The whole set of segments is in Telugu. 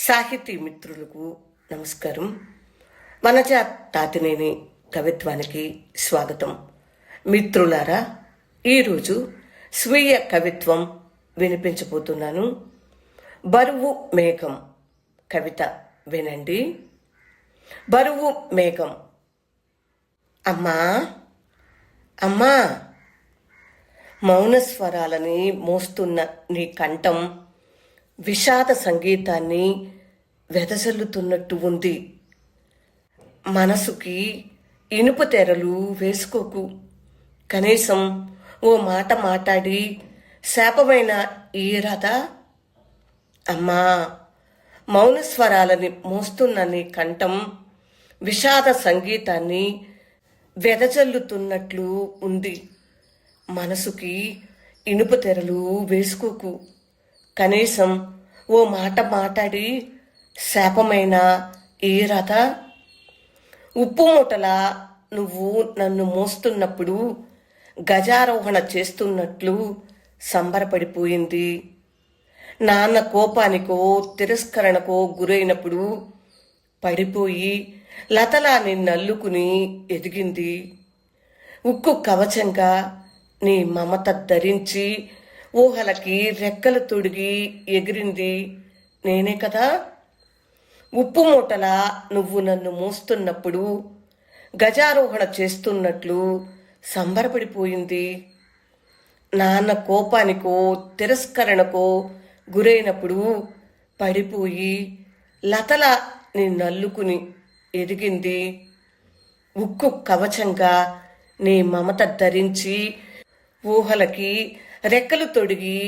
సాహితీ మిత్రులకు నమస్కారం. వనజ తాతినేని కవిత్వానికి స్వాగతం. మిత్రులారా, ఈరోజు స్వీయ కవిత్వం వినిపించబోతున్నాను. బరువు మేఘం కవిత వినండి. బరువు మేఘం. అమ్మా అమ్మా, మౌనస్వరాలని మోస్తున్న నీ కంఠం విషాద సంగీతాన్ని వెదజల్లుతున్నట్టు ఉంది. మనసుకి ఇనుప తెరలు వేసుకోకు. కనీసం ఓ మాట మాట్లాడి శాపమైన ఈరదా? అమ్మా, మౌనస్వరాలని మోస్తున్న నీ కంఠం విషాద సంగీతాన్ని వెదజల్లుతున్నట్లు ఉంది. మనసుకి ఇనుప తెరలు వేసుకోకు. కనీసం ఓ మాట మాట్లాడి శాపమైన ఈరదా? ఉప్పు మూటలా నువ్వు నన్ను మోస్తున్నప్పుడు గజారోహణ చేస్తున్నట్లు సంబరపడిపోయింది. నాన్న కోపానికో తిరస్కరణకో గురైనప్పుడు పడిపోయి లతలా నిన్నల్లుకుని ఎదిగింది. ఉక్కు కవచంగా నీ మమత ధరించి ఊహలకి రెక్కలు తొడిగి ఎగిరింది నేనే కదా. ఉప్పు మూటలా నువ్వు నన్ను మోస్తున్నప్పుడు గజారోహణ చేస్తున్నట్లు సంబరపడిపోయింది. నాన్న కోపానికో తిరస్కరణకో గురైనప్పుడు పడిపోయి లతలా నిన్నల్లుకుని ఎదిగింది. ఉక్కు కవచంగా నీ మమత ధరించి ఊహలకి రెక్కలు తొడిగి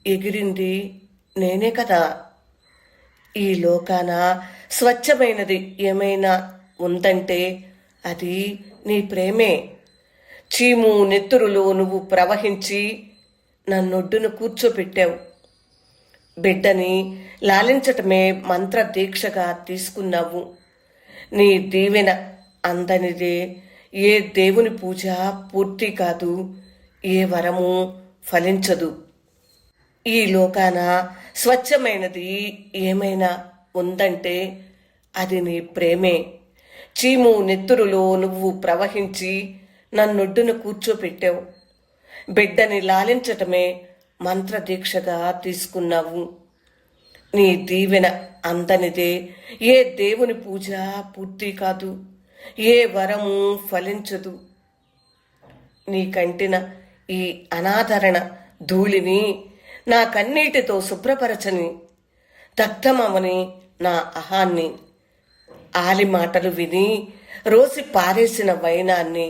ఎగిరింది నేనే కదా. ఈ లోకాన స్వచ్ఛమైనది ఏమైనా ఉందంటే అది నీ ప్రేమే. చీము నెత్తురులో నువ్వు ప్రవహించి నన్నొడ్డును కూర్చోపెట్టావు. బిడ్డని లాలించటమే మంత్ర దీక్షగా తీసుకున్నావు. నీ దీవెన అందనిదే ఏ దేవుని పూజ పూర్తి కాదు, ఏ వరము ఫలించదు. ఈ లోకాన స్వచ్ఛమైనది ఏమైనా ఉందంటే అది నీ ప్రేమే. చీము నెత్తురులో నువ్వు ప్రవహించి నన్నొడ్డున కూర్చోపెట్టావు. బిడ్డని లాలించటమే మంత్రదీక్షగా తీసుకున్నావు. నీ దీవెన అందనిదే ఏ దేవుని పూజ పూర్తి కాదు, ఏ వరము ఫలించదు. నీ కంటిన ఈ అనాదరణ ధూళిని నా కన్నీటితో శుభ్రపరచని, దగ్ధమవని నా అహాన్ని, ఆలి మాటలు విని రోసి పారేసిన వైనాన్ని,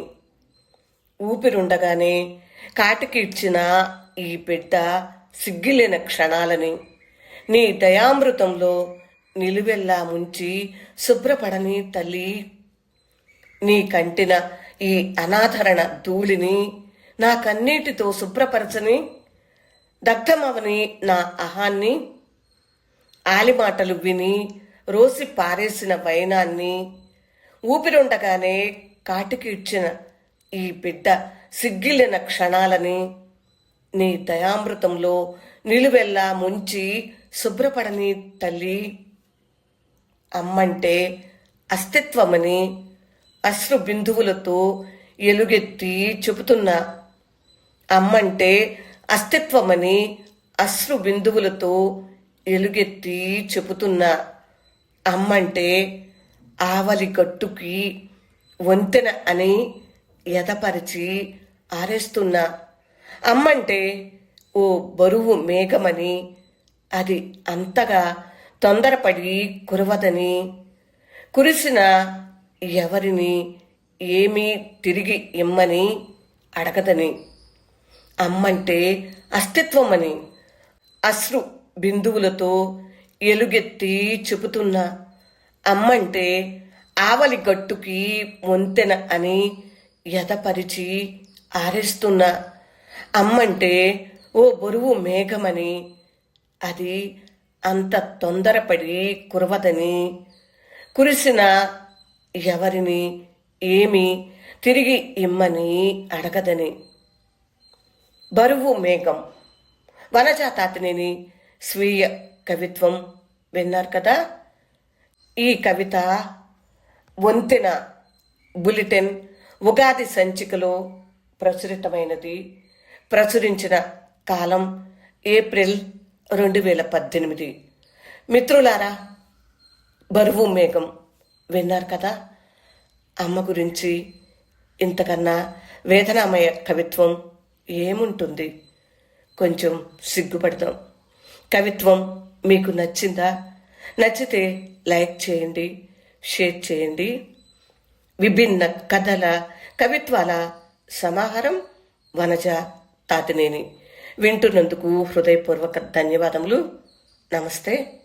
ఊపిరుండగానే కాటికి ఇచ్చిన ఈ బిడ్డ సిగ్గిలేని క్షణాలని నీ దయామృతంలో నిలువెల్లా ముంచి శుభ్రపడని తల్లి. నీ కంటిన ఈ అనాదరణ ధూళిని నా కన్నీటితో శుభ్రపరచని, దగ్ధమవని నా అహాన్ని, ఆలిమాటలు విని రోసి పారేసిన వైనాన్ని, ఊపిరుండగానే కాటికి ఇచ్చిన ఈ బిడ్డ సిగ్గిలిన క్షణాలని నీ దయామృతంలో నిలువెల్లా ముంచి శుభ్రపడని తల్లి. అమ్మంటే అస్తిత్వమని అశ్రు బిందువులతో ఎలుగెత్తి చెబుతున్నా. అమ్మంటే అస్తిత్వమని అశ్రు బిందువులతో ఎలుగెత్తి చెబుతున్నా. అమ్మంటే ఆవలి గట్టుకి వంతెన అని ఎదపరిచి ఆరేస్తున్నా. అమ్మంటే ఓ బరువు మేఘమని, అది అంతగా తొందరపడి కురవదని, కురిసిన ఎవరిని ఏమీ తిరిగి ఇమ్మని అడగదని. అమ్మంటే అస్తిత్వమని అశ్రు బిందువులతో ఎలుగెత్తి చెబుతున్నా. అమ్మంటే ఆవలి గట్టుకి వంతెన అని ఎదపరిచి ఆరేస్తున్నా. అమ్మంటే ఓ బరువు మేఘమని, అది అంత తొందరపడి కురవదని, కురిసిన ఎవరిని ఏమి తిరిగి ఇమ్మని అడగదని. బరువు మేఘం. వనజ తాతినేని స్వీయ కవిత్వం విన్నారు కదా. ఈ కవిత వంతెన బులెటిన్ ఉగాది సంచికలో ప్రచురితమైనది. ప్రచురించిన కాలం ఏప్రిల్ 2018. మిత్రులారా, బరువు మేఘం విన్నారు కదా. అమ్మ గురించి ఇంతకన్నా వేదనామయ కవిత్వం ఏముంటుంది? కొంచెం సిగ్గుపడదాం. కవిత్వం మీకు నచ్చిందా? నచ్చితే లైక్ చేయండి, షేర్ చేయండి. విభిన్న కథల కవిత్వాల సమాహారం వనజ తాతినేని. వింటున్నందుకు హృదయపూర్వక ధన్యవాదములు. నమస్తే.